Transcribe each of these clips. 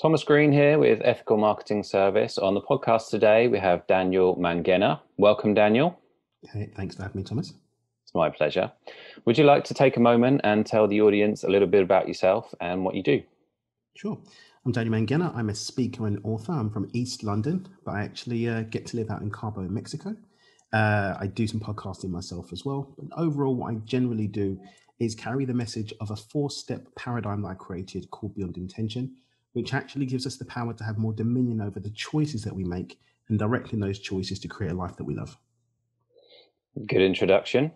Thomas Green here with Ethical Marketing Service. On the podcast today, we have Daniel Mangena. Welcome, Daniel. Hey, thanks for having me, Thomas. It's my pleasure. Would you like to take a moment and tell the audience a little bit about yourself and what you do? Sure. I'm Daniel Mangena. I'm a speaker and author. I'm from East London, but I actually get to live out in Cabo, Mexico. I do some podcasting myself as well. But overall, what I generally do is carry the message of a 4-step paradigm that I created called Beyond Intention, which actually gives us the power to have more dominion over the choices that we make and directing those choices to create a life that we love. Good introduction.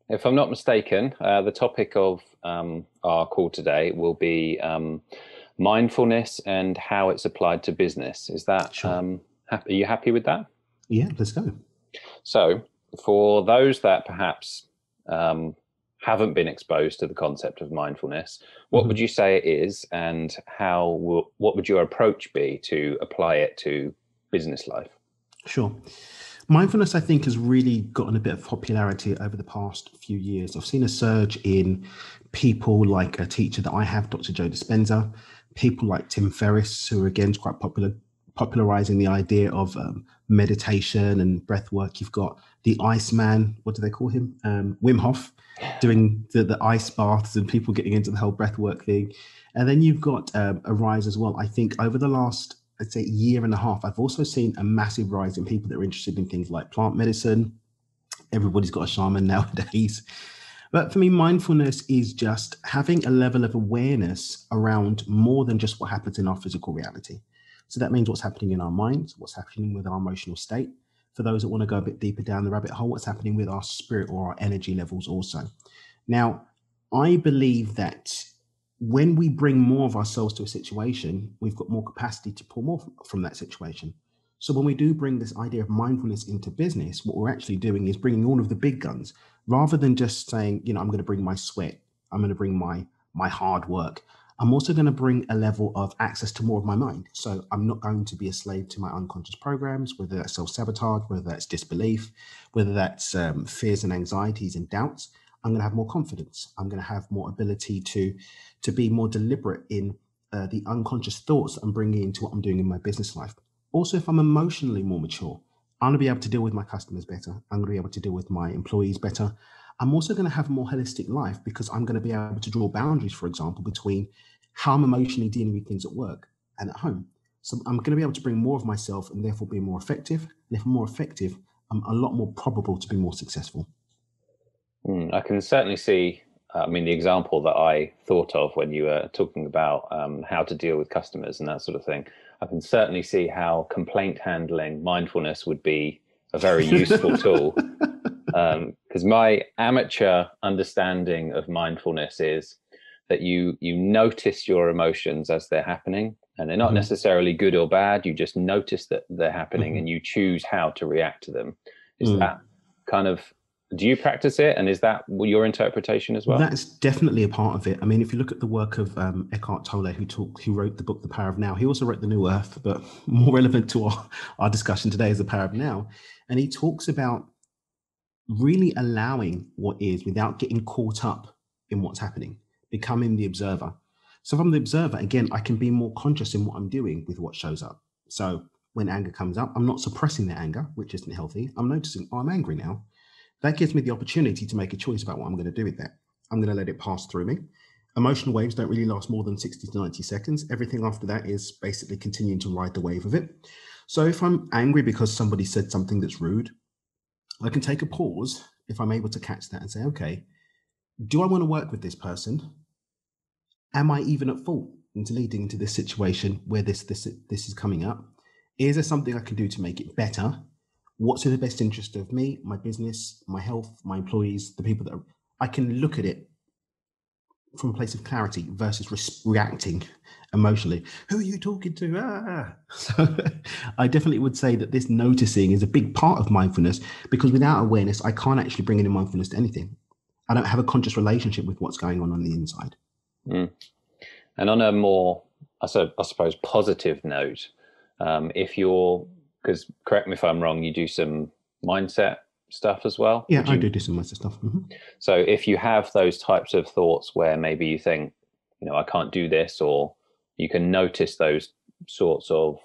If I'm not mistaken, the topic of our call today will be mindfulness and how it's applied to business. Is that, Sure. are you happy with that? Yeah, let's go. So for those that perhaps haven't been exposed to the concept of mindfulness, what would you say it is, and what would your approach be to apply it to business life? Sure. Mindfulness, I think, has really gotten a bit of popularity over the past few years. I've seen a surge in people like a teacher that I have, Dr. Joe Dispenza, people like Tim Ferriss, who are again quite popularizing the idea of meditation and breath work. You've got the Iceman, what do they call him? Wim Hof, doing the ice baths and people getting into the whole breath work thing. And then you've got a rise as well. I think over the last, I'd say, year and a half, I've also seen a massive rise in people that are interested in things like plant medicine. Everybody's got a shaman nowadays. But for me, mindfulness is just having a level of awareness around more than just what happens in our physical reality. So that means what's happening in our minds, what's happening with our emotional state. For those that want to go a bit deeper down the rabbit hole, what's happening with our spirit or our energy levels also. Now, I believe that when we bring more of ourselves to a situation, we've got more capacity to pull more from that situation. So when we do bring this idea of mindfulness into business, what we're actually doing is bringing all of the big guns, rather than just saying, I'm going to bring my sweat, I'm going to bring my hard work. I'm also going to bring a level of access to more of my mind. So I'm not going to be a slave to my unconscious programs, whether that's self-sabotage, whether that's disbelief, whether that's fears and anxieties and doubts. I'm going to have more confidence. I'm going to have more ability to be more deliberate in the unconscious thoughts that I'm bringing into what I'm doing in my business life. Also, if I'm emotionally more mature, I'm going to be able to deal with my customers better. I'm going to be able to deal with my employees better. I'm also going to have a more holistic life because I'm going to be able to draw boundaries, for example, between how I'm emotionally dealing with things at work and at home. So I'm going to be able to bring more of myself and therefore be more effective. And if I'm more effective, I'm a lot more probable to be more successful. I can certainly see, the example that I thought of when you were talking about how to deal with customers and that sort of thing. I can certainly see how complaint handling mindfulness would be a very useful tool. Because my amateur understanding of mindfulness is that you notice your emotions as they're happening, and they're not necessarily good or bad. You just notice that they're happening and you choose how to react to them. Is that kind of, do you practice it? And is that your interpretation as well? That's definitely a part of it. I mean, if you look at the work of Eckhart Tolle, who wrote the book, The Power of Now, he also wrote The New Earth, but more relevant to our discussion today is The Power of Now. And he talks about really allowing what is without getting caught up in what's happening, becoming the observer. So from the observer, again, I can be more conscious in what I'm doing with what shows up. So when anger comes up, I'm not suppressing the anger, which isn't healthy. I'm noticing, I'm angry now. That gives me the opportunity to make a choice about what I'm going to do with that. I'm going to let it pass through me. Emotional waves don't really last more than 60 to 90 seconds. Everything after that is basically continuing to ride the wave of it. So if I'm angry because somebody said something that's rude, I can take a pause if I'm able to catch that and say, okay, do I want to work with this person? Am I even at fault into leading into this situation where this is coming up? Is there something I can do to make it better? What's in the best interest of me, my business, my health, my employees, the people that I can look at it from a place of clarity versus reacting emotionally. Who are you talking to? So I definitely would say that this noticing is a big part of mindfulness, because without awareness, I can't actually bring any mindfulness to anything. I don't have a conscious relationship with what's going on the inside. And on a more, I suppose, positive note, because correct me if I'm wrong, you do some mindset stuff as well? Yeah, I do some mindset stuff. So if you have those types of thoughts where maybe you think, I can't do this, or you can notice those sorts of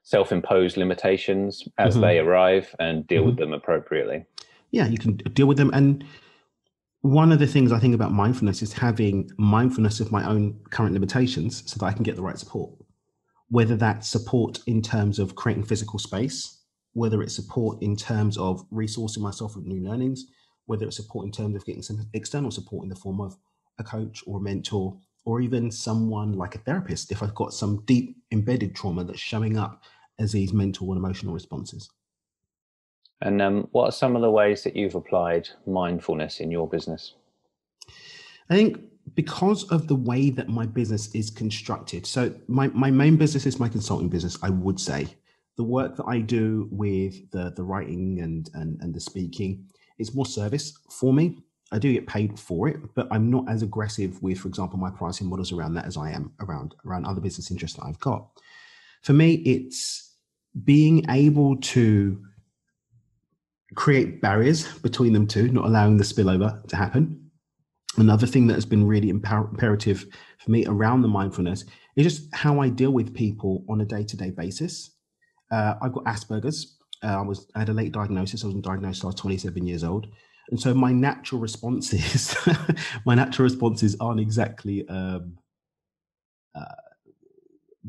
self-imposed limitations as they Hmm. arrive and deal with Hmm. them appropriately. Yeah, you can deal with them. And one of the things I think about mindfulness is having mindfulness of my own current limitations so that I can get the right support, whether that's support in terms of creating physical space, whether it's support in terms of resourcing myself with new learnings, whether it's support in terms of getting some external support in the form of a coach or a mentor, or even someone like a therapist if I've got some deep embedded trauma that's showing up as these mental and emotional responses. And what are some of the ways that you've applied mindfulness in your business? I think because of the way that my business is constructed, so my main business is my consulting business, I would say. The work that I do with the writing and the speaking is more service for me. I do get paid for it, but I'm not as aggressive with, for example, my pricing models around that as I am around other business interests that I've got. For me, it's being able to create barriers between them two, not allowing the spillover to happen. Another thing that has been really imperative for me around the mindfulness is just how I deal with people on a day-to-day basis. I've got Asperger's. I had a late diagnosis. I was diagnosed when I was 27 years old, and so my natural responses, my natural responses aren't exactly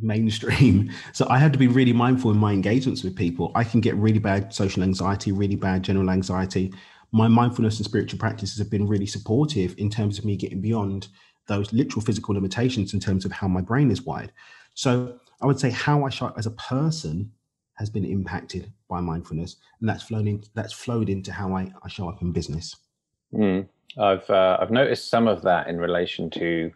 mainstream. So I had to be really mindful in my engagements with people. I can get really bad social anxiety, really bad general anxiety. My mindfulness and spiritual practices have been really supportive in terms of me getting beyond those literal physical limitations in terms of how my brain is wired. So I would say how I show up as a person has been impacted by mindfulness, and that's flowed into how I show up in business. Mm. I've noticed some of that in relation to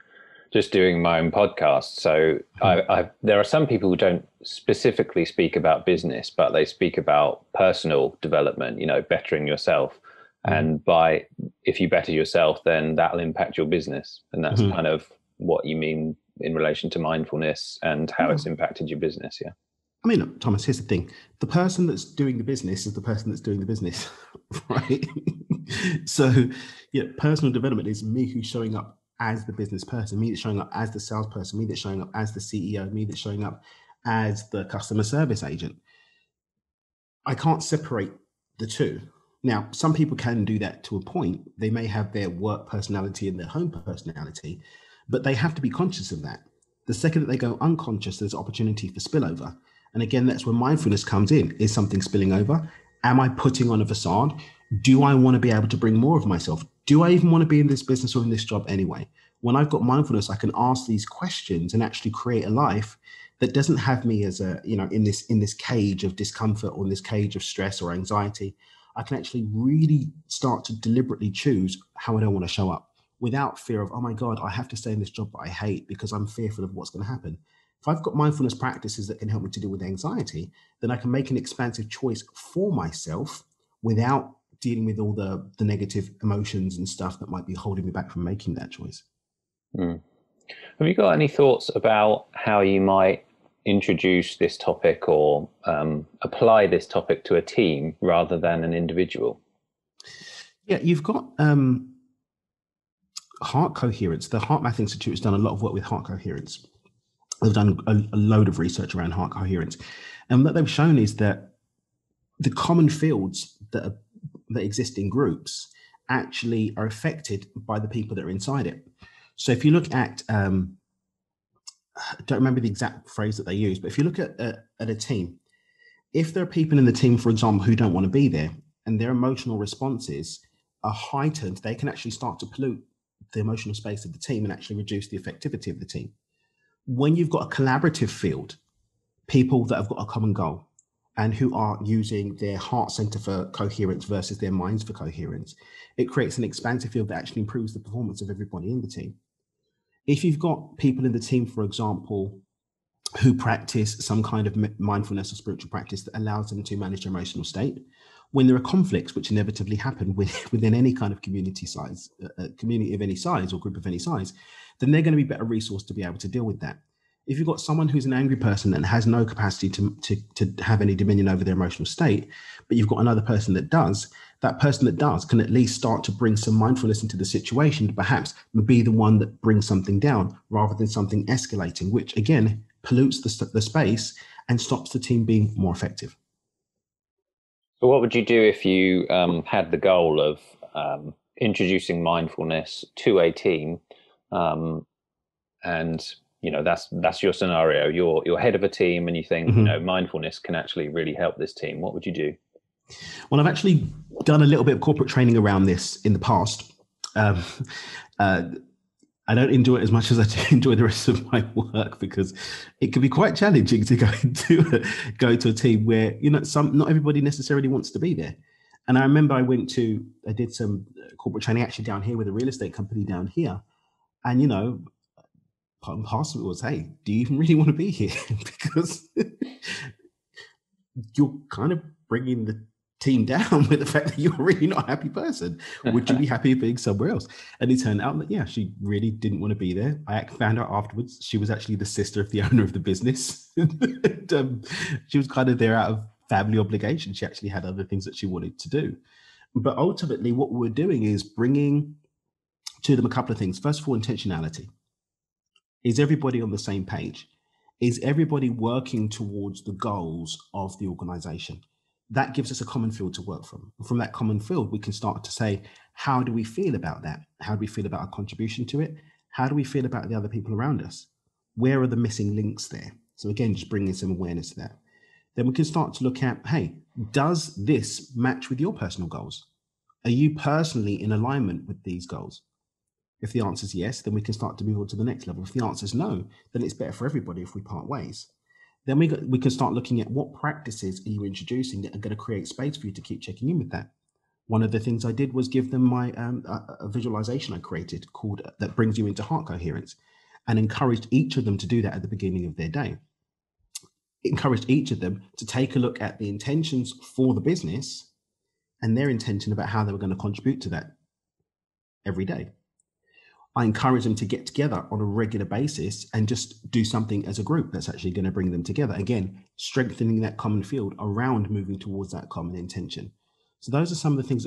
just doing my own podcast. So Mhm. there are some people who don't specifically speak about business, but they speak about personal development, bettering yourself. Mhm. And if you better yourself, then that'll impact your business. And that's kind Mhm. of what you mean in relation to mindfulness and how Yeah. it's impacted your business. Yeah. I mean, look, Thomas, here's the thing. The person that's doing the business is the person that's doing the business, right? So, yeah, personal development is me who's showing up as the business person, me that's showing up as the salesperson, me that's showing up as the CEO, me that's showing up as the customer service agent. I can't separate the two. Now, some people can do that to a point. They may have their work personality and their home personality, but they have to be conscious of that. The second that they go unconscious, there's opportunity for spillover. And again, that's where mindfulness comes in. Is something spilling over? Am I putting on a facade? Do I want to be able to bring more of myself? Do I even want to be in this business or in this job anyway? When I've got mindfulness, I can ask these questions and actually create a life that doesn't have me as a in this cage of discomfort or in this cage of stress or anxiety. I can actually really start to deliberately choose how I don't want to show up without fear of, oh my god, I have to stay in this job that I hate because I'm fearful of what's going to happen. If I've got mindfulness practices that can help me to deal with anxiety, then I can make an expansive choice for myself without dealing with all the negative emotions and stuff that might be holding me back from making that choice. Mm. Have you got any thoughts about how you might introduce this topic or apply this topic to a team rather than an individual? Yeah, you've got heart coherence. The Heart Math Institute has done a lot of work with heart coherence. They've done a load of research around heart coherence. And what they've shown is that the common fields that exist in groups actually are affected by the people that are inside it. So if you look at, I don't remember the exact phrase that they use, but if you look at a team, if there are people in the team, for example, who don't want to be there and their emotional responses are heightened, they can actually start to pollute the emotional space of the team and actually reduce the effectivity of the team. When you've got a collaborative field, people that have got a common goal and who are using their heart center for coherence versus their minds for coherence, it creates an expansive field that actually improves the performance of everybody in the team. If you've got people in the team, for example, who practice some kind of mindfulness or spiritual practice that allows them to manage their emotional state, when there are conflicts which inevitably happen within any kind of community size, community of any size or group of any size, then they're going to be better resourced to be able to deal with that. If you've got someone who's an angry person and has no capacity to have any dominion over their emotional state, but you've got another person that does, that person that does can at least start to bring some mindfulness into the situation to perhaps be the one that brings something down rather than something escalating, which again pollutes the space and stops the team being more effective. So what would you do if you had the goal of introducing mindfulness to a team, and that's your scenario. You're head of a team, and you think mindfulness can actually really help this team. What would you do? Well, I've actually done a little bit of corporate training around this in the past. I don't enjoy it as much as I do enjoy the rest of my work, because it can be quite challenging to go to a team where not everybody necessarily wants to be there. And I remember I did some corporate training actually down here with a real estate company down here, and part and parcel was, hey, do you even really want to be here? Because you're kind of bringing the team down with the fact that you're really not a happy person. Would you be happy being somewhere else? And it turned out that, yeah, she really didn't want to be there. I found out afterwards she was actually the sister of the owner of the business. And, she was kind of there out of family obligation. She actually had other things that she wanted to do. But ultimately, what we're doing is bringing to them a couple of things. First of all, intentionality. Is everybody on the same page? Is everybody working towards the goals of the organization? That gives us a common field to work from. And from that common field, we can start to say, how do we feel about that? How do we feel about our contribution to it? How do we feel about the other people around us? Where are the missing links there? So again, just bringing some awareness to that. Then we can start to look at, hey, does this match with your personal goals? Are you personally in alignment with these goals? If the answer is yes, then we can start to move on to the next level. If the answer is no, then it's better for everybody if we part ways. Then we can start looking at what practices are you introducing that are going to create space for you to keep checking in with that. One of the things I did was give them my a visualization I created called that brings you into heart coherence, and encouraged each of them to do that at the beginning of their day. Encouraged each of them to take a look at the intentions for the business and their intention about how they were going to contribute to that every day. I encourage them to get together on a regular basis and just do something as a group that's actually going to bring them together. Again, strengthening that common field around moving towards that common intention. So those are some of the things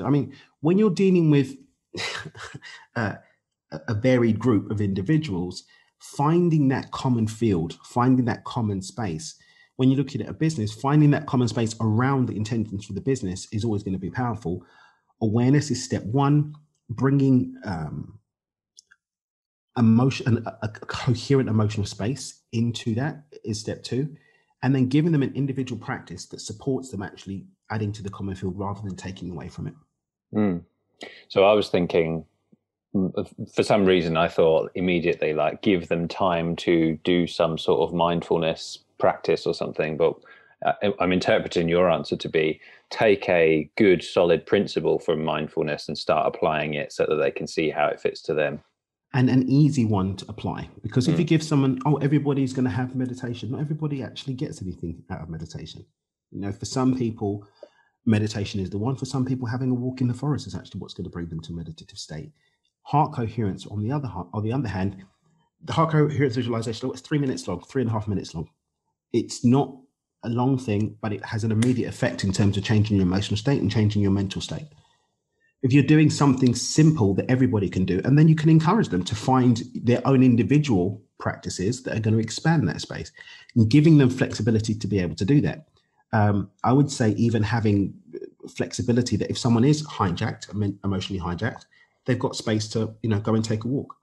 when you're dealing with a varied group of individuals, finding that common field, finding that common space, when you're looking at a business, finding that common space around the intentions for the business is always going to be powerful. Awareness is step one. Bringing a coherent emotional space into that is step two. And then giving them an individual practice that supports them actually adding to the common field rather than taking away from it. So I was thinking, for some reason, I thought immediately, like, give them time to do some sort of mindfulness practice or something. But I'm interpreting your answer to be, take a good, solid principle from mindfulness and start applying it so that they can see how it fits to them. And an easy one to apply, because if you give someone, everybody's going to have meditation, not everybody actually gets anything out of meditation. For some people, meditation is the one. For some people, having a walk in the forest is actually what's going to bring them to a meditative state. Heart coherence, on the other hand, the heart coherence visualization, it's 3 minutes long, 3.5 minutes long. It's not a long thing, but it has an immediate effect in terms of changing your emotional state and changing your mental state. If you're doing something simple that everybody can do, and then you can encourage them to find their own individual practices that are going to expand that space, and giving them flexibility to be able to do that. I would say even having flexibility that if someone is hijacked, emotionally hijacked, they've got space to go and take a walk,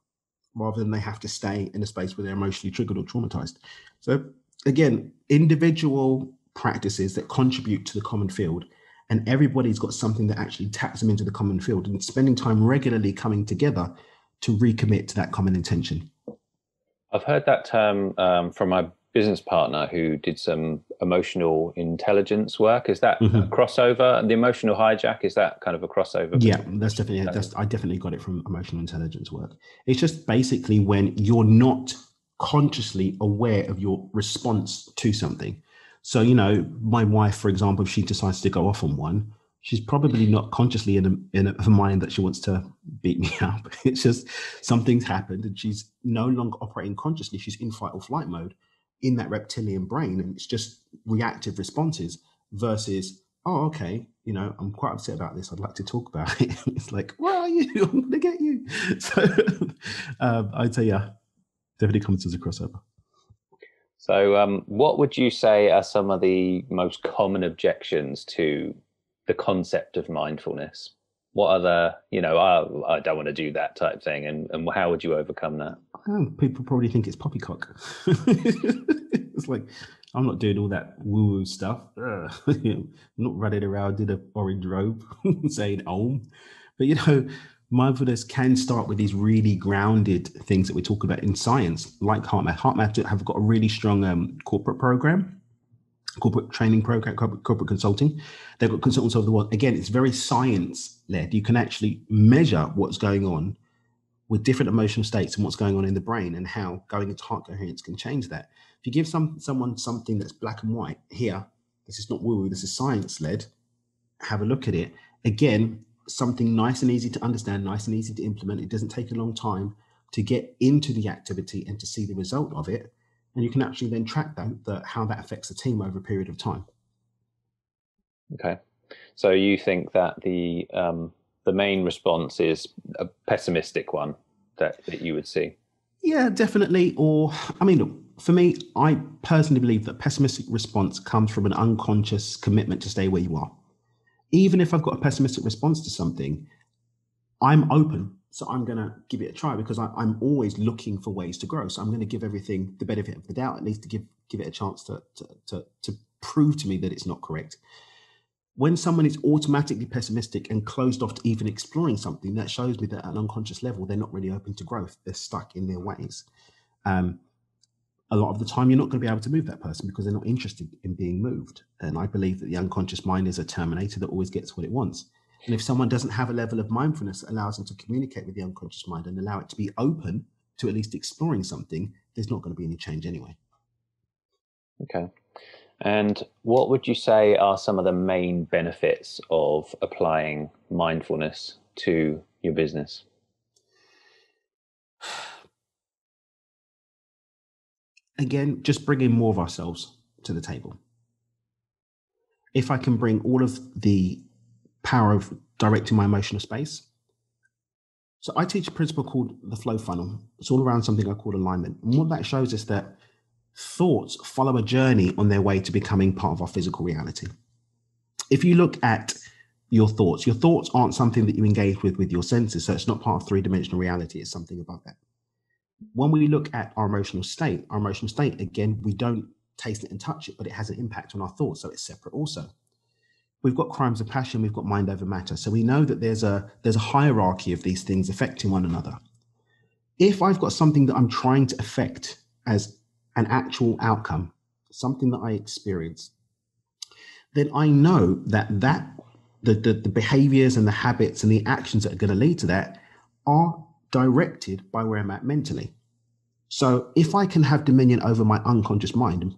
rather than they have to stay in a space where they're emotionally triggered or traumatized. So again, individual practices that contribute to the common field, and everybody's got something that actually taps them into the common field, and spending time regularly coming together to recommit to that common intention. I've heard that term from my business partner who did some emotional intelligence work. Is that a crossover? The emotional hijack, is that kind of a crossover? Yeah, I definitely got it from emotional intelligence work. It's just basically when you're not consciously aware of your response to something. So, my wife, for example, if she decides to go off on one, she's probably not consciously in her mind that she wants to beat me up. It's just something's happened and she's no longer operating consciously. She's in fight or flight mode in that reptilian brain, and it's just reactive responses versus, oh, okay, I'm quite upset about this. I'd like to talk about it. It's like, where are you? I'm going to get you. So I'd say, yeah, definitely comes as a crossover. So, what would you say are some of the most common objections to the concept of mindfulness? What are the, I don't want to do that type thing, and how would you overcome that? People probably think it's poppycock. It's like, I'm not doing all that woo-woo stuff. I'm not running around in an orange robe saying "Om." But mindfulness can start with these really grounded things that we talk about in science, like HeartMath. HeartMath have got a really strong corporate program, corporate training program, corporate consulting. They've got consultants over the world. Again, it's very science led. You can actually measure what's going on with different emotional states and what's going on in the brain, and how going into heart coherence can change that. If you give someone something that's black and white, here, this is not woo-woo, this is science led, have a look at it. Again, something nice and easy to understand, nice and easy to implement. It doesn't take a long time to get into the activity and to see the result of it. And you can actually then track how that affects the team over a period of time. Okay. So you think that the main response is a pessimistic one that you would see? Yeah, definitely. Or, I mean, look, for me, I personally believe that pessimistic response comes from an unconscious commitment to stay where you are. Even if I've got a pessimistic response to something, I'm open. So I'm going to give it a try, because I'm always looking for ways to grow. So I'm going to give everything the benefit of the doubt, at least to give it a chance to prove to me that it's not correct. When someone is automatically pessimistic and closed off to even exploring something, that shows me that at an unconscious level, they're not really open to growth. They're stuck in their ways. A lot of the time, you're not going to be able to move that person because they're not interested in being moved. And I believe that the unconscious mind is a terminator that always gets what it wants. And if someone doesn't have a level of mindfulness that allows them to communicate with the unconscious mind and allow it to be open to at least exploring something, there's not going to be any change anyway. Okay. And what would you say are some of the main benefits of applying mindfulness to your business? Again, just bringing more of ourselves to the table. If I can bring all of the power of directing my emotional space. So I teach a principle called the flow funnel. It's all around something I call alignment. And what that shows is that thoughts follow a journey on their way to becoming part of our physical reality. If you look at your thoughts aren't something that you engage with your senses. So it's not part of three-dimensional reality. It's something above that. When we look at our emotional state, again, we don't taste it and touch it, but it has an impact on our thoughts. So it's separate also. We've got crimes of passion, we've got mind over matter. So we know that there's a hierarchy of these things affecting one another. If I've got something that I'm trying to affect as an actual outcome, something that I experience, then I know that the behaviors and the habits and the actions that are going to lead to that are directed by where I'm at mentally. So if I can have dominion over my unconscious mind,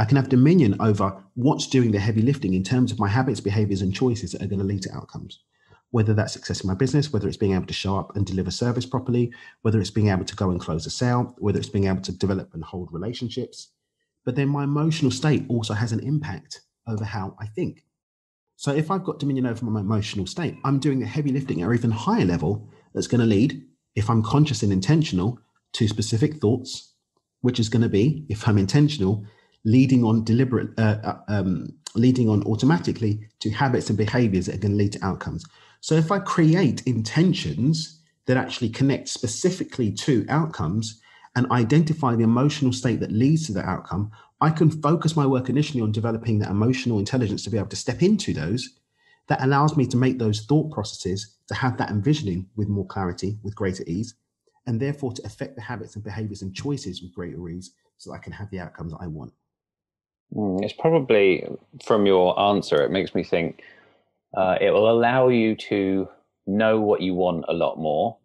I can have dominion over what's doing the heavy lifting in terms of my habits, behaviors, and choices that are going to lead to outcomes. Whether that's success in my business, whether it's being able to show up and deliver service properly, whether it's being able to go and close a sale, whether it's being able to develop and hold relationships. But then my emotional state also has an impact over how I think. So if I've got dominion over my emotional state, I'm doing the heavy lifting at an even higher level that's going to lead, if I'm conscious and intentional, to specific thoughts, which is going to be, if I'm intentional, leading on automatically to habits and behaviors that are going to lead to outcomes. So if I create intentions that actually connect specifically to outcomes and identify the emotional state that leads to the outcome, I can focus my work initially on developing that emotional intelligence to be able to step into those. That allows me to make those thought processes, to have that envisioning with more clarity, with greater ease, and therefore to affect the habits and behaviors and choices with greater ease so I can have the outcomes that I want. It's probably, from your answer, it makes me think it will allow you to know what you want a lot more,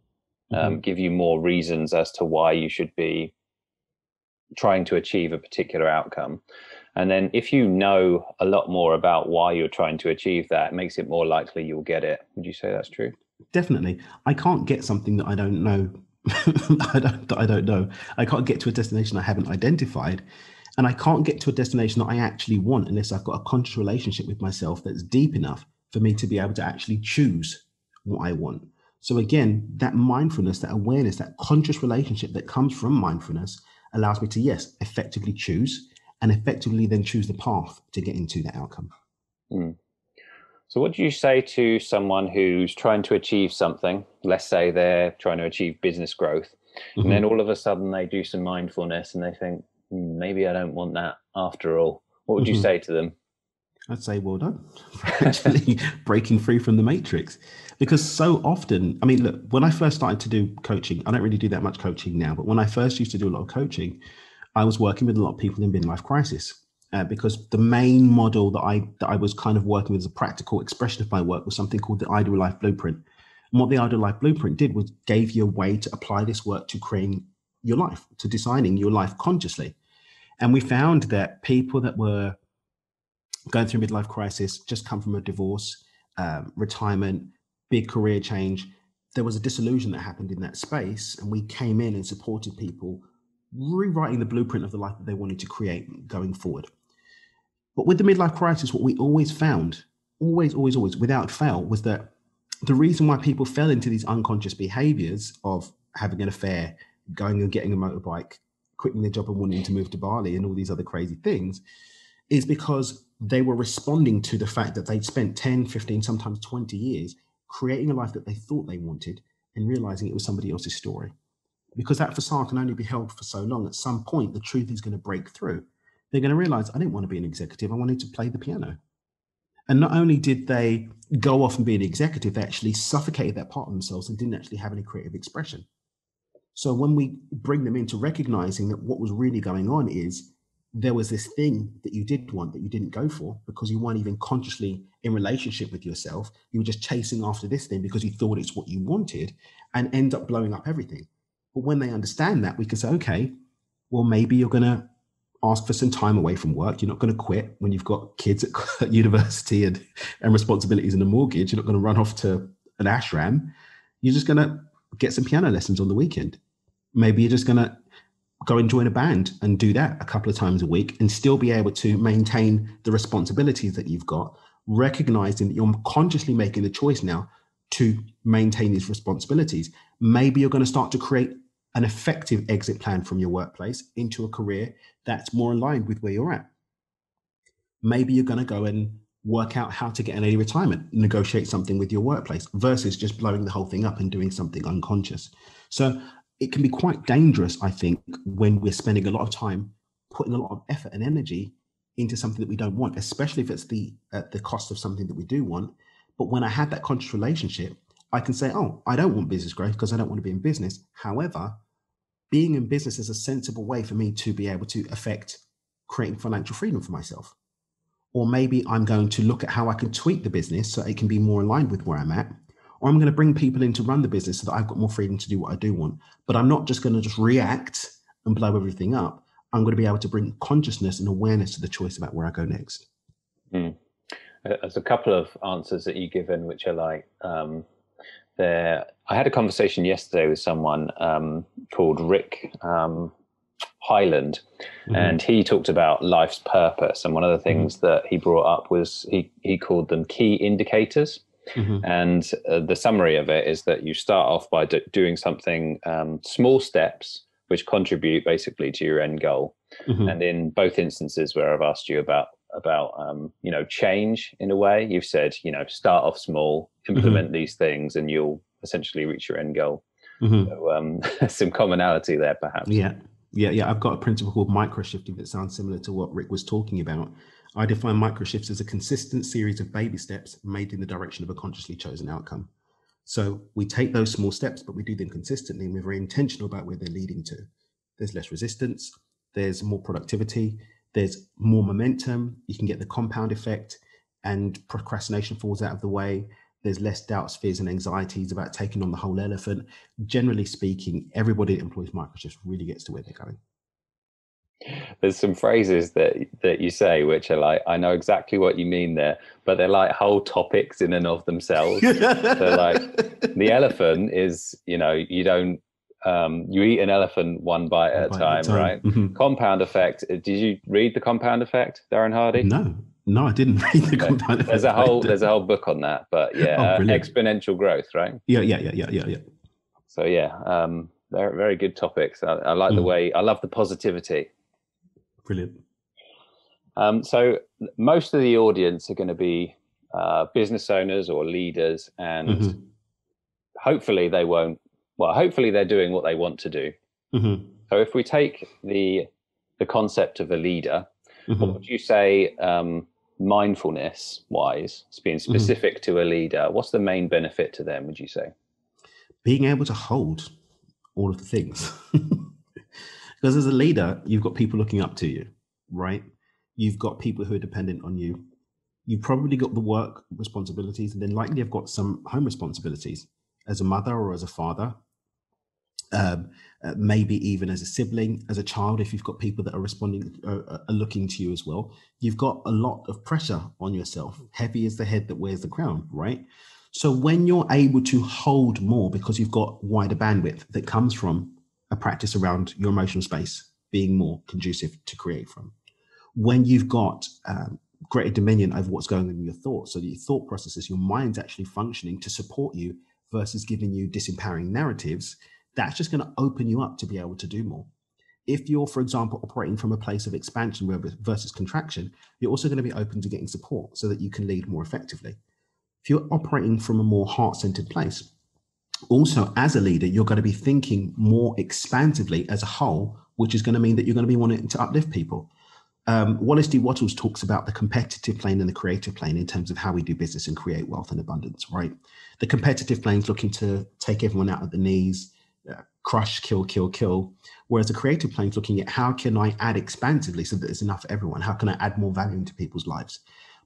give you more reasons as to why you should be trying to achieve a particular outcome. And then if you know a lot more about why you're trying to achieve that, it makes it more likely you'll get it. Would you say that's true? Definitely. I can't get something that I don't know. I don't know. I can't get to a destination I haven't identified. And I can't get to a destination that I actually want unless I've got a conscious relationship with myself that's deep enough for me to be able to actually choose what I want. So again, that mindfulness, that awareness, that conscious relationship that comes from mindfulness allows me to, yes, effectively choose and effectively then choose the path to get into that outcome. Mm. So what do you say to someone who's trying to achieve something? Let's say they're trying to achieve business growth, and then all of a sudden they do some mindfulness and they think, maybe I don't want that after all. What would you say to them? I'd say well done for actually breaking free from the matrix. Because so often, I mean, look, when I first started to do coaching, I don't really do that much coaching now, but when I first used to do a lot of coaching, I was working with a lot of people in midlife crisis. Because the main model that I was kind of working with as a practical expression of my work was something called the Ideal Life Blueprint. And what the Ideal Life Blueprint did was gave you a way to apply this work to creating your life, to designing your life consciously. And we found that people that were going through midlife crisis, just come from a divorce, retirement, big career change, there was a disillusion that happened in that space. And we came in and supported people rewriting the blueprint of the life that they wanted to create going forward. But with the midlife crisis, what we always found, always, without fail, was that the reason why people fell into these unconscious behaviors of having an affair, going and getting a motorbike, quitting their job and wanting to move to Bali and all these other crazy things is because they were responding to the fact that they'd spent 10, 15, sometimes 20 years creating a life that they thought they wanted and realizing it was somebody else's story. Because that facade can only be held for so long. At some point, the truth is going to break through. They're going to realize, I didn't want to be an executive. I wanted to play the piano. And not only did they go off and be an executive, they actually suffocated that part of themselves and didn't actually have any creative expression. So when we bring them into recognizing that what was really going on is there was this thing that you did want that you didn't go for because you weren't even consciously in relationship with yourself. You were just chasing after this thing because you thought it's what you wanted and end up blowing up everything. But when they understand that, we can say, okay, well, maybe you're going to ask for some time away from work. You're not going to quit when you've got kids at university and responsibilities and a mortgage. You're not going to run off to an ashram. You're just going to get some piano lessons on the weekend. Maybe you're just going to go and join a band and do that a couple of times a week and still be able to maintain the responsibilities that you've got, recognizing that you're consciously making the choice now to maintain these responsibilities. Maybe you're going to start to create an effective exit plan from your workplace into a career that's more aligned with where you're at. Maybe you're going to go and work out how to get an early retirement, negotiate something with your workplace versus just blowing the whole thing up and doing something unconscious. So it can be quite dangerous, I think, when we're spending a lot of time putting a lot of effort and energy into something that we don't want, especially if it's at the cost of something that we do want. But when I have that conscious relationship, I can say, oh, I don't want business growth because I don't want to be in business. However, being in business is a sensible way for me to be able to affect creating financial freedom for myself. Or maybe I'm going to look at how I can tweak the business so it can be more aligned with where I'm at. Or I'm going to bring people in to run the business so that I've got more freedom to do what I do want. But I'm not just going to just react and blow everything up. I'm going to be able to bring consciousness and awareness to the choice about where I go next. There's a couple of answers that you've given, which are like, I had a conversation yesterday with someone called Rick Highland, and he talked about life's purpose. And one of the things that he brought up was he called them key indicators. And the summary of it is that you start off by doing something, small steps, which contribute basically to your end goal. And in both instances where I've asked you about change in a way, you've said, start off small, implement these things, and you'll essentially reach your end goal. So some commonality there, perhaps. Yeah. I've got a principle called microshifting that sounds similar to what Rick was talking about. I define microshifts as a consistent series of baby steps made in the direction of a consciously chosen outcome. So we take those small steps, but we do them consistently, and we're very intentional about where they're leading to. There's less resistance, there's more productivity, there's more momentum, you can get the compound effect, and procrastination falls out of the way. There's less doubts, fears, and anxieties about taking on the whole elephant. Generally speaking, everybody that employs microshifts really gets to where they're going. There's some phrases that you say which are like, I know exactly what you mean there, but they're like whole topics in and of themselves. They're like, the elephant is, you don't, you eat an elephant one bite at a time, right? Compound effect. Did you read the Compound Effect, Darren Hardy? No, I didn't read the Compound Effect. There's a whole book on that, but exponential growth, right? Yeah. So Very, very good topics. I like the way, I love the positivity. Brilliant. So most of the audience are going to be business owners or leaders, and Mm-hmm. hopefully they won't, well, hopefully they're doing what they want to do. Mm-hmm. So if we take the concept of a leader, what Mm-hmm. would you say, mindfulness wise, being Mm-hmm. specific to a leader, what's the main benefit to them, would you say? Being able to hold all of the things. Because as a leader, you've got people looking up to you, right? You've got people who are dependent on you. You've probably got the work responsibilities, and then likely have got some home responsibilities as a mother or as a father, um, maybe even as a sibling, as a child, if you've got people that are responding, are looking to you as well. You've got a lot of pressure on yourself. Heavy is the head that wears the crown, right? So when you're able to hold more because you've got wider bandwidth that comes from a practice around your emotional space being more conducive to create from, when you've got greater dominion over what's going on in your thoughts, so that your thought processes, your mind's actually functioning to support you versus giving you disempowering narratives, that's just going to open you up to be able to do more. If you're, for example, operating from a place of expansion versus contraction, you're also going to be open to getting support so that you can lead more effectively. If you're operating from a more heart-centered place, also as a leader, you're going to be thinking more expansively as a whole, which is going to mean that you're going to be wanting to uplift people. Wallace D. Wattles talks about the competitive plane and the creative plane in terms of how we do business and create wealth and abundance, right? The competitive plane is looking to take everyone out at the knees, crush, kill, kill, kill. Whereas the creative plane is looking at how can I add expansively so that there's enough for everyone? How can I add more value into people's lives?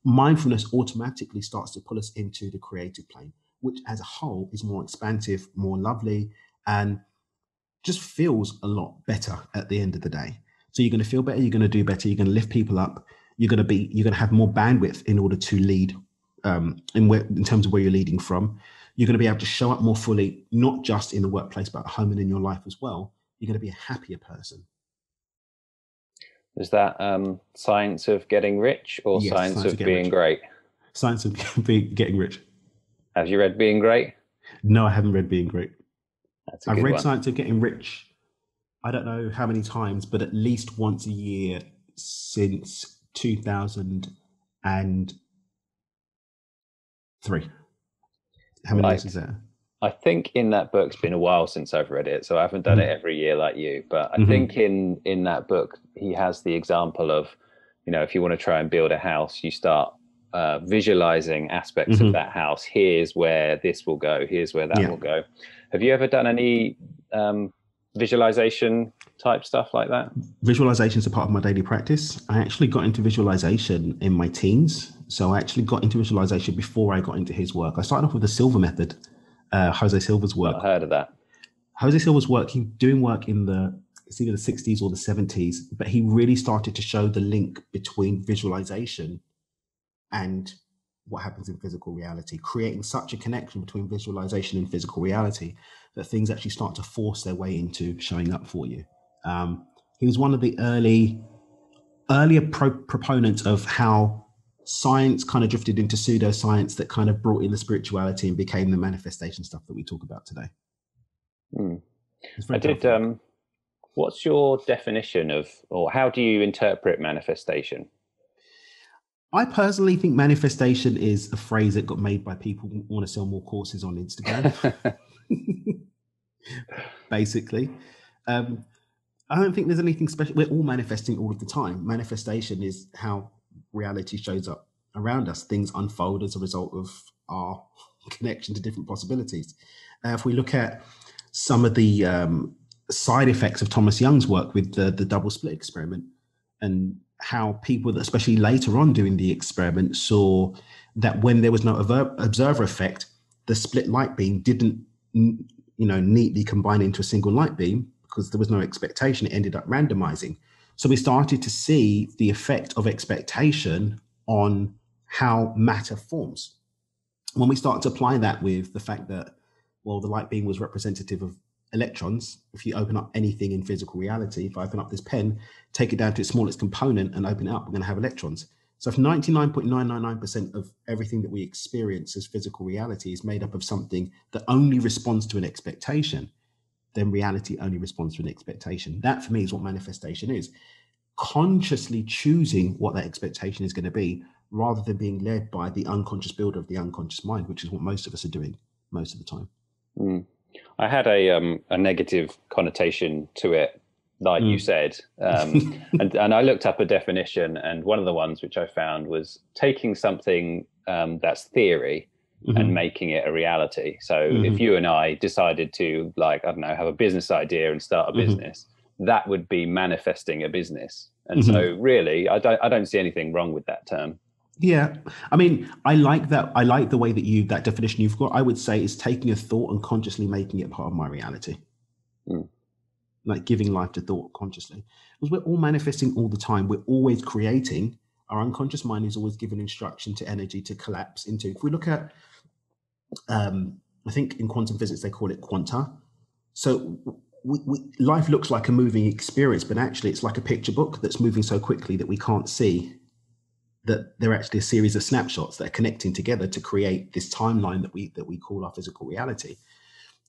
Mindfulness automatically starts to pull us into the creative plane, which as a whole is more expansive, more lovely, and just feels a lot better at the end of the day. So you're going to feel better, you're going to do better, you're going to lift people up, you're going to have more bandwidth in order to lead, in terms of where you're leading from. You're going to be able to show up more fully, not just in the workplace, but at home and in your life as well. You're going to be a happier person. Is that science of getting rich or Yes, science science of of getting being rich. great? Science of getting rich. Have you read Being Great? No, I haven't read Being Great. That's a I've good read one. Science of Getting Rich, I don't know how many times, but at least once a year since 2003. How many years Like, is that? I think in that book, it's been a while since I've read it, so I haven't done it Mm-hmm. every year like you. But I think Mm-hmm. in that book, he has the example of, if you want to try and build a house, you start visualizing aspects of Mm-hmm. that house. Here's where this will go. Here's where that Yeah. will go. Have you ever done any visualization type stuff like that? Visualization is a part of my daily practice. I actually got into visualization in my teens. So I actually got into visualization before I got into his work. I started off with the Silver method, Jose Silva's Not work. heard of that. Jose Silva's work, he doing work in it's either the 60s or the 70s, but he really started to show the link between visualization and what happens in physical reality, creating such a connection between visualization and physical reality that things actually start to force their way into showing up for you. He was one of the earlier proponents of how science kind of drifted into pseudoscience that kind of brought in the spirituality and became the manifestation stuff that we talk about today. It's I very did. powerful work. What's your definition of, or how do you interpret manifestation? I personally think manifestation is a phrase that got made by people who want to sell more courses on Instagram. Basically, I don't think there's anything special. We're all manifesting all of the time. Manifestation is how reality shows up around us. Things unfold as a result of our connection to different possibilities. If we look at some of the side effects of Thomas Young's work with the double split experiment, and how people that, especially later on doing the experiment, saw that when there was no observer effect, the split light beam didn't neatly combine into a single light beam because there was no expectation. It ended up randomizing. So we started to see the effect of expectation on how matter forms. When we start to apply that with the fact that, well, the light beam was representative of electrons. If you open up anything in physical reality, if I open up this pen, take it down to its smallest component and open it up, we're going to have electrons. So if 99.999% of everything that we experience as physical reality is made up of something that only responds to an expectation, then reality only responds to an expectation. That for me is what manifestation is. Consciously choosing what that expectation is going to be rather than being led by the unconscious builder of the unconscious mind, which is what most of us are doing most of the time. I had a negative connotation to it, like you said, and I looked up a definition, and one of the ones which I found was taking something that's theory and making it a reality. So if you and I decided to, like, I don't know, have a business idea and start a business, that would be manifesting a business. And so really, I don't see anything wrong with that term. Yeah, I mean, I like that. I like the way that that definition you've got. I would say is taking a thought and consciously making it part of my reality, like giving life to thought consciously, because we're all manifesting all the time. We're always creating. Our unconscious mind is always given instruction to energy to collapse into. If we look at, I think in quantum physics they call it quanta. So life looks like a moving experience, but actually it's like a picture book that's moving so quickly that we can't see that they're actually a series of snapshots that are connecting together to create this timeline that we call our physical reality.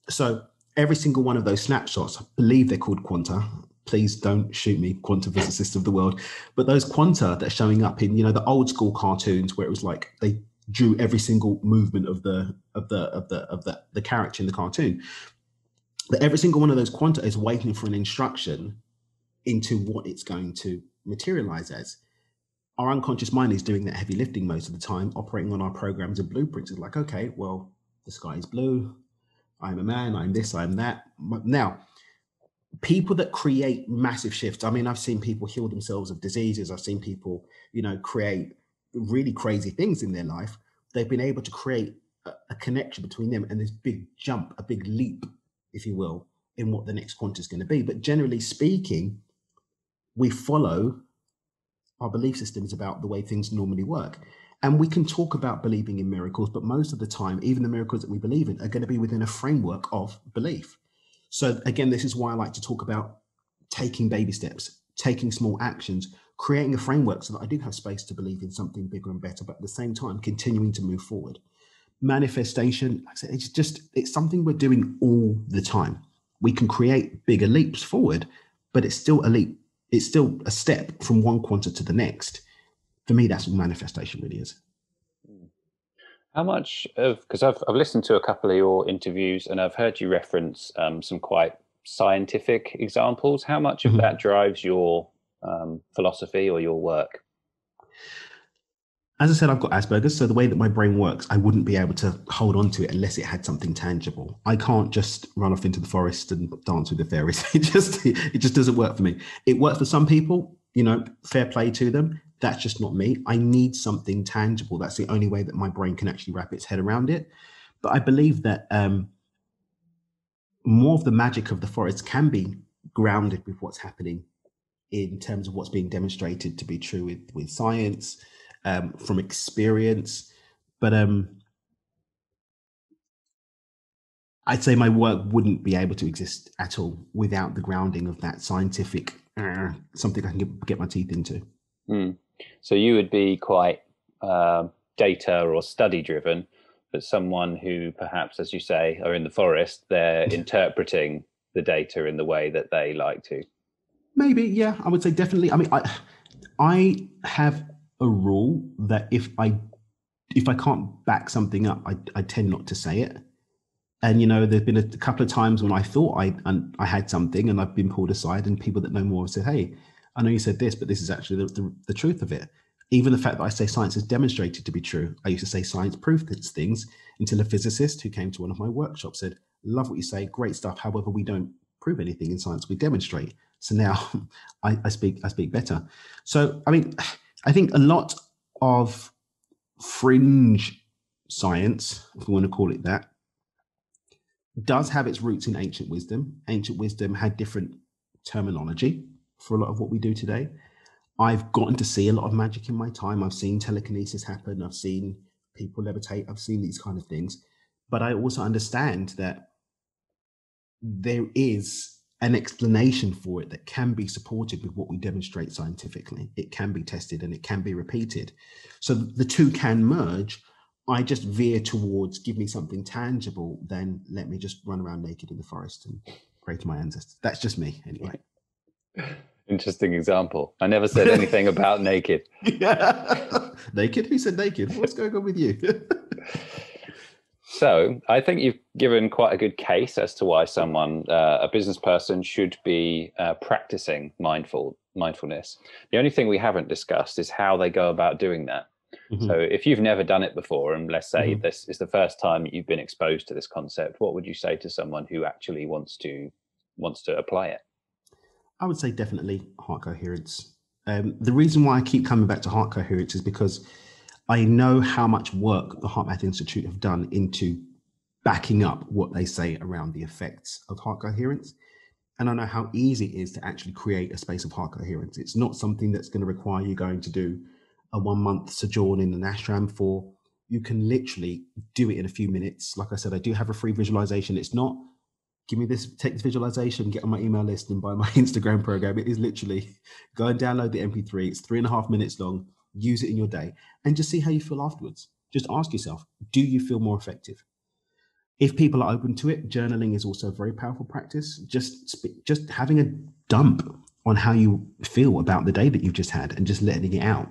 So every single one of those snapshots, I believe they're called quanta. Please don't shoot me, quantum physicists of the world. But those quanta that are showing up in, the old school cartoons where it was like they drew every single movement of the character in the cartoon. That every single one of those quanta is waiting for an instruction into what it's going to materialize as. Our unconscious mind is doing that heavy lifting most of the time, operating on our programs and blueprints. It's like, okay, well, the sky is blue. I'm a man. I'm this. I'm that. Now, people that create massive shifts. I mean, I've seen people heal themselves of diseases. I've seen people, create really crazy things in their life. They've been able to create a connection between them and this big jump, a big leap, if you will, in what the next quanta is going to be. But generally speaking, we follow our belief systems about the way things normally work. And we can talk about believing in miracles, but most of the time, even the miracles that we believe in are going to be within a framework of belief. So again, this is why I like to talk about taking baby steps, taking small actions, creating a framework so that I do have space to believe in something bigger and better, but at the same time, continuing to move forward. Manifestation, like I said, it's something we're doing all the time. We can create bigger leaps forward, but it's still a leap. It's still a step from one quanta to the next. For me, that's what manifestation really is. How much of, because I've listened to a couple of your interviews and I've heard you reference some quite scientific examples. How much of that drives your philosophy or your work? As I said, I've got Asperger's, so the way that my brain works, I wouldn't be able to hold on to it unless it had something tangible. I can't just run off into the forest and dance with the fairies. It just doesn't work for me. It works for some people, fair play to them. That's just not me. I need something tangible. That's the only way that my brain can actually wrap its head around it. But I believe that more of the magic of the forest can be grounded with what's happening in terms of what's being demonstrated to be true with science, from experience. But I'd say my work wouldn't be able to exist at all without the grounding of that scientific, something I can get my teeth into. So you would be quite data or study driven, but someone who perhaps, as you say, are in the forest, they're interpreting the data in the way that they like to. Maybe, yeah, I would say definitely. I mean, I have a rule that if I can't back something up, I tend not to say it. And there's been a couple of times when I thought I had something and I've been pulled aside, and people that know more have said, "Hey, I know you said this, but this is actually the truth of it." Even the fact that I say science is demonstrated to be true. I used to say science proves things until a physicist who came to one of my workshops said, "Love what you say, great stuff. However, we don't prove anything in science, we demonstrate." So now I speak better. So, I mean, I think a lot of fringe science, if we want to call it that, does have its roots in ancient wisdom. Ancient wisdom had different terminology for a lot of what we do today. I've gotten to see a lot of magic in my time. I've seen telekinesis happen. I've seen people levitate. I've seen these kind of things. But I also understand that there is an explanation for it that can be supported with what we demonstrate scientifically. It can be tested and it can be repeated. So the two can merge. I just veer towards give me something tangible, then let me just run around naked in the forest and pray to my ancestors. That's just me anyway. Interesting example. I never said anything about naked. Naked? Who said naked? What's going on with you? So I think you've given quite a good case as to why someone, a business person, should be practicing mindfulness. The only thing we haven't discussed is how they go about doing that. Mm-hmm. So if you've never done it before, and let's say this is the first time you've been exposed to this concept, what would you say to someone who actually wants to apply it? I would say definitely heart coherence. The reason why I keep coming back to heart coherence is because I know how much work the HeartMath Institute have done into backing up what they say around the effects of heart coherence. And I know how easy it is to actually create a space of heart coherence. It's not something that's going to require you going to do a 1-month sojourn in an ashram for. You can literally do it in a few minutes. Like I said, I do have a free visualization. It's not, give me this, take this visualization, get on my email list and buy my Instagram program. It is literally go and download the MP3. It's 3.5 minutes long. Use it in your day and just see how you feel afterwards. Just ask yourself, do you feel more effective? If people are open to it, journaling is also a very powerful practice. Just having a dump on how you feel about the day that you've just had and just letting it out.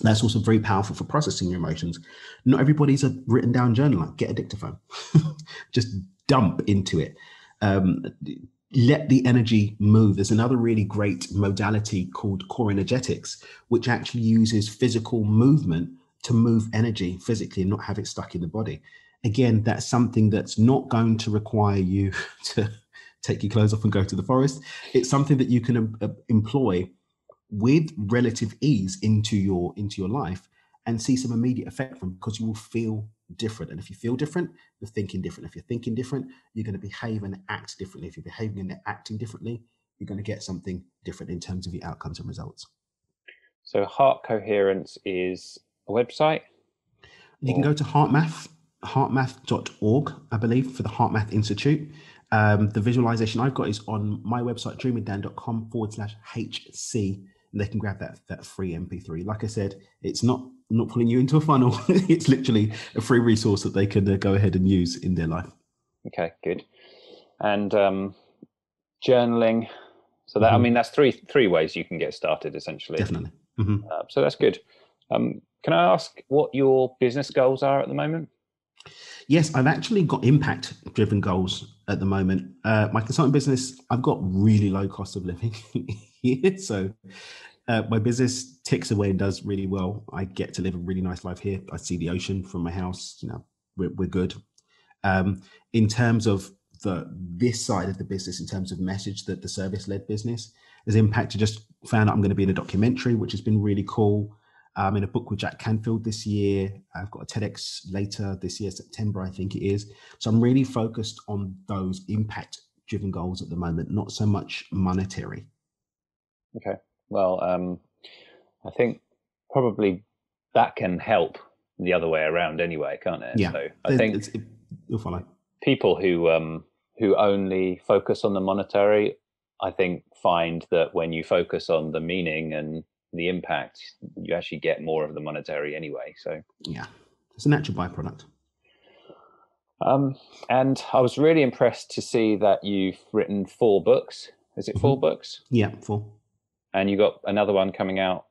That's also very powerful for processing your emotions. Not everybody's a written down journaler. Get a dictaphone. Just dump into it. Let the energy move. There's another really great modality called core energetics, which actually uses physical movement to move energy physically and not have it stuck in the body. Again, that's something that's not going to require you to take your clothes off and go to the forest. It's something that you can employ with relative ease into your life and see some immediate effect from, because you will feel different. And if you feel different, you're thinking different. If you're thinking different, you're going to behave and act differently. If you're behaving and acting differently, you're going to get something different in terms of your outcomes and results. So heart coherence is a website? You can go to heartmath.org, I believe, for the HeartMath Institute. The visualization I've got is on my website, dreamingdan.com/HC, and they can grab that free MP3. Like I said, it's not pulling you into a funnel. It's literally a free resource that they can go ahead and use in their life. Okay, good. And journaling. So that, I mean, that's three ways you can get started, essentially. Definitely. So that's good. Can I ask what your business goals are at the moment? Yes, I've actually got impact-driven goals at the moment. My consulting business, I've got really low cost of living here. So my business ticks away and does really well. I get to live a really nice life here. I see the ocean from my house. You know, we're good. In terms of this side of the business, in terms of message, that the service-led business has impacted. Just found out I'm going to be in a documentary, which has been really cool. I'm in a book with Jack Canfield this year. I've got a TEDx later this year, September, I think it is. So I'm really focused on those impact-driven goals at the moment, not so much monetary. Okay. Well, I think probably that can help the other way around anyway, can't it? Yeah. So I think you'll follow. People who only focus on the monetary, I think, find that when you focus on the meaning and the impact, you actually get more of the monetary anyway. So yeah, it's a natural byproduct. And I was really impressed to see that you've written 4 books. Is it 4 books? Yeah, 4. And you got another one coming out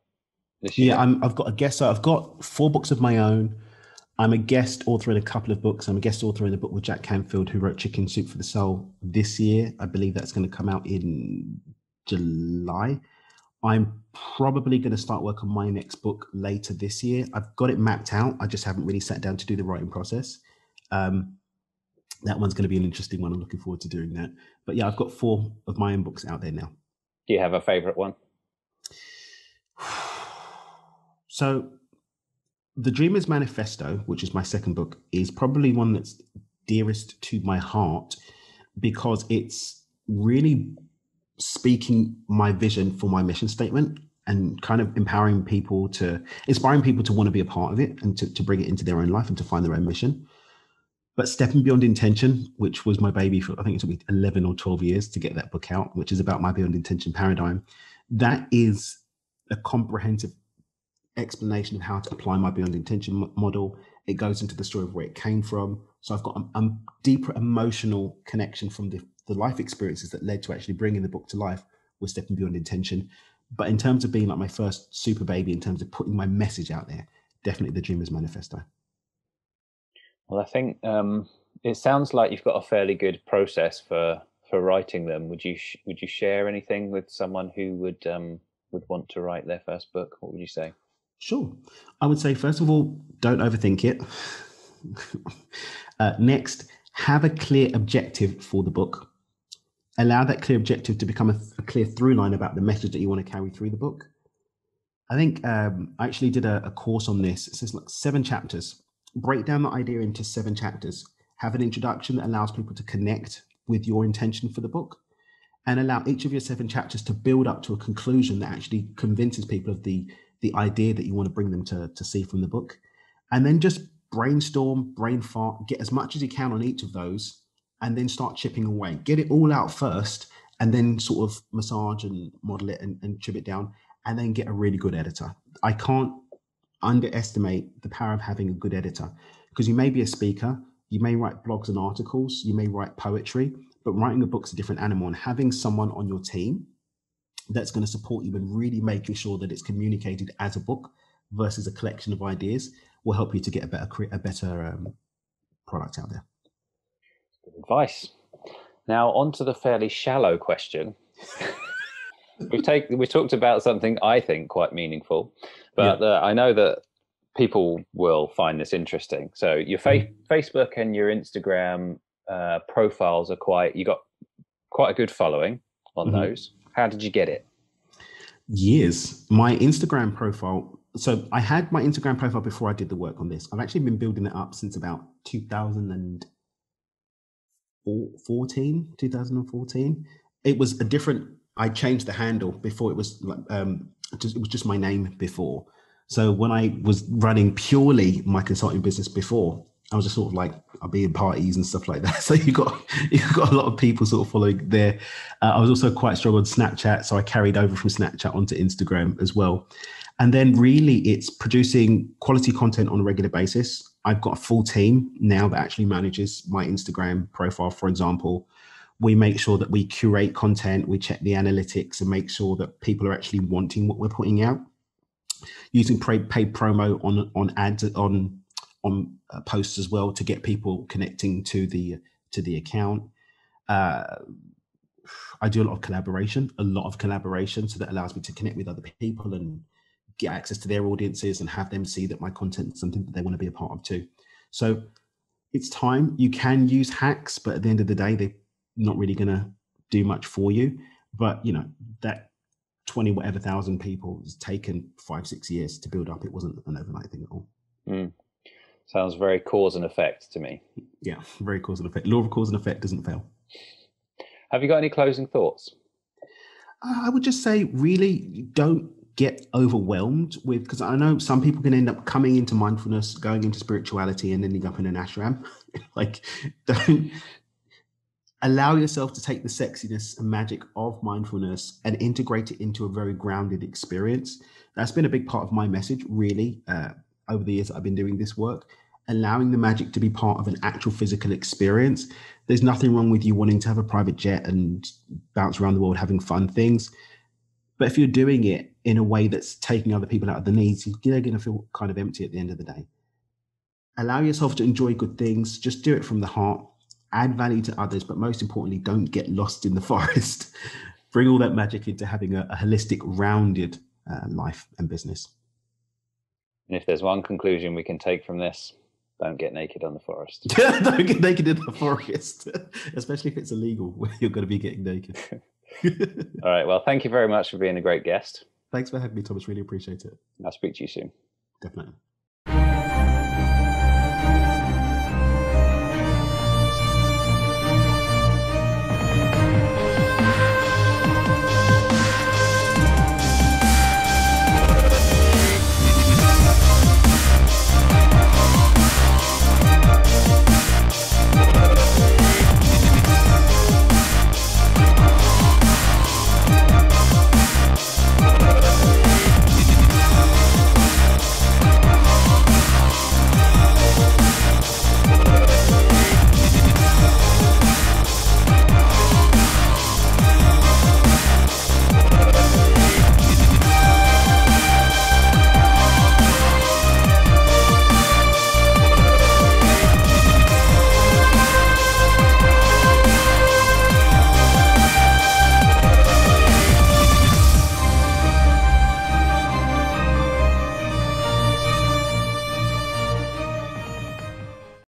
this year? Yeah, I've got a guest. So I've got 4 books of my own. I'm a guest author in a couple of books. I'm a guest author in a book with Jack Canfield, who wrote Chicken Soup for the Soul this year. I believe that's going to come out in July. I'm probably going to start work on my next book later this year. I've got it mapped out. I just haven't really sat down to do the writing process. That one's going to be an interesting one. I'm looking forward to doing that. But yeah, I've got 4 of my own books out there now. Do you have a favorite one? So The Dreamer's Manifesto, which is my second book, is probably one that's dearest to my heart because it's really speaking my vision for my mission statement and kind of inspiring people to want to be a part of it and to bring it into their own life and to find their own mission. But Stepping Beyond Intention, which was my baby for, I think it took me 11 or 12 years to get that book out, which is about my Beyond Intention paradigm. That is a comprehensive explanation of how to apply my Beyond Intention model. It goes into the story of where it came from. So I've got a deeper emotional connection from the the life experiences that led to actually bringing the book to life were stepping beyond intention. But in terms of being like my first super baby, in terms of putting my message out there, definitely the Dreamers Manifesto. Well, I think it sounds like you've got a fairly good process for writing them. Would you share anything with someone who would want to write their first book? What would you say? Sure. I would say, first of all, don't overthink it. Next, have a clear objective for the book. Allow that clear objective to become a clear through line about the message that you want to carry through the book. I think I actually did a course on this. It says like 7 chapters. Break down the idea into 7 chapters. Have an introduction that allows people to connect with your intention for the book, and allow each of your 7 chapters to build up to a conclusion that actually convinces people of the idea that you want to bring them to see from the book. And then just brainstorm, brain fart, get as much as you can on each of those, and then start chipping away. Get it all out first, and then sort of massage and model it and chip it down, and then get a really good editor. I can't underestimate the power of having a good editor, because you may be a speaker, you may write blogs and articles, you may write poetry, but writing a book's a different animal, and having someone on your team that's going to support you and really making sure that it's communicated as a book versus a collection of ideas will help you to get a better product out there. Good advice. Now on to the fairly shallow question. we talked about something I think quite meaningful, but yeah. I know that people will find this interesting. So your Facebook and your Instagram profiles you got quite a good following on those. How did you get it? Years. My Instagram profile. So I had my Instagram profile before I did the work on this. I've actually been building it up since about 2014. It was a different, I changed the handle before. It was it was just my name before. So when I was running purely my consulting business before, I was just sort of like, I'll be in parties and stuff like that. So you got a lot of people sort of following there. I was also quite strong on Snapchat, so I carried over from Snapchat onto Instagram as well. And then really it's producing quality content on a regular basis. I've got a full team now that actually manages my Instagram profile, for example. We make sure that we curate content, we check the analytics and make sure that people are actually wanting what we're putting out. Using paid promo on ads on posts as well to get people connecting to the account. I do a lot of collaboration, so that allows me to connect with other people and get access to their audiences and have them see that my content is something that they want to be a part of too. So it's time. You can use hacks, but at the end of the day, they're not really going to do much for you. But you know, that 20 whatever thousand people has taken 5-6 years to build up. It wasn't an overnight thing at all. Sounds very cause and effect to me. Yeah, very cause and effect. Law of cause and effect doesn't fail. Have you got any closing thoughts? I would just say, really don't get overwhelmed with, because I know some people can end up coming into mindfulness, going into spirituality and ending up in an ashram. Like, don't allow yourself to take the sexiness and magic of mindfulness and integrate it into a very grounded experience. That's been a big part of my message, really, over the years that I've been doing this work, allowing the magic to be part of an actual physical experience. There's nothing wrong with you wanting to have a private jet and bounce around the world having fun things. But if you're doing it in a way that's taking other people out of the needs, you're going to feel kind of empty at the end of the day. Allow yourself to enjoy good things. Just do it from the heart. Add value to others, but most importantly, don't get lost in the forest. Bring all that magic into having a holistic, rounded life and business. And if there's one conclusion we can take from this, don't get naked on the forest. Don't get naked in the forest, especially if it's illegal, where you're going to be getting naked. All right. Well, thank you very much for being a great guest. Thanks for having me, Thomas. Really appreciate it. I'll speak to you soon. Definitely.